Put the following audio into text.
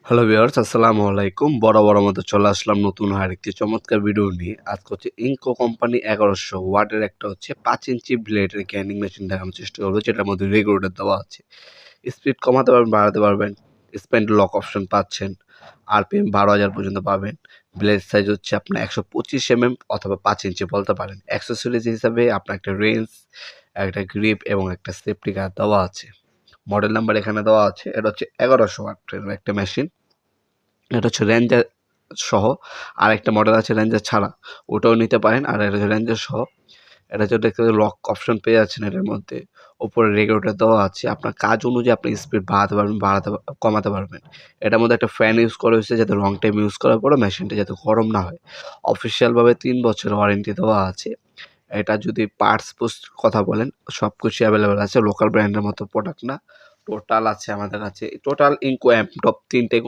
Hello viewers, আসসালামু আলাইকুম। বরাবর মতো চলে আসলাম নতুন আরেকটি চমৎকার ভিডিও নিয়ে। আজকে হচ্ছে ইনকো কোম্পানি 1100 ওয়াটের একটা হচ্ছে 5 ইঞ্চি ব্লেডের গ্যানিং মেশিন দেখানোর চেষ্টা করবো, যেটার মধ্যে রেগুলেটর দেওয়া আছে। স্পিড কমাতে পারবেন, বাড়াতে পারবেন। স্প্যান্ড লক অপশন পাচ্ছেন। আরপিএম 12,000 পর্যন্ত পাবেন। ব্লেড সাইজ হচ্ছে আপনার 125 অথবা 5 ইঞ্চি বলতে পারেন। অ্যাক্সেসরিজ হিসাবে আপনার একটা রেঞ্জ, একটা গ্রিপ এবং একটা সেফটি গার্ড দেওয়া আছে। মডেল নাম্বার এখানে দেওয়া আছে। এটা হচ্ছে 1100 ওয়াটের একটা মেশিন। এটা হচ্ছে রেঞ্জার সহ। আরেকটা মডেল আছে রেঞ্জার ছাড়া, ওটাও নিতে পারেন। আর এটা হচ্ছে রেঞ্জার সহ। এটা হচ্ছে দেখতে লক অপশন পেয়ে যাচ্ছেন এটার মধ্যে। উপরে রেগুলেটর দেওয়া আছে। আপনার কাজ অনুযায়ী আপনি স্পিড বাড়াতে পারবেন, কমাতে পারবেন। এটার মধ্যে একটা ফ্যান ইউজ করা হয়েছে যাতে লং টাইম ইউজ করার পরে মেশিনটা যাতে গরম না হয়। অফিসিয়ালভাবে 3 বছর ওয়ারেন্টি দেওয়া আছে। এটা যদি পার্টস কথা বলেন, সব কিছুই অ্যাভেলেবেল আছে। লোকাল ব্র্যান্ডের মতো প্রোডাক্ট না। টোটাল আছে আমাদের কাছে, টোটাল ইনকো অ্যাম্প টপ 3টে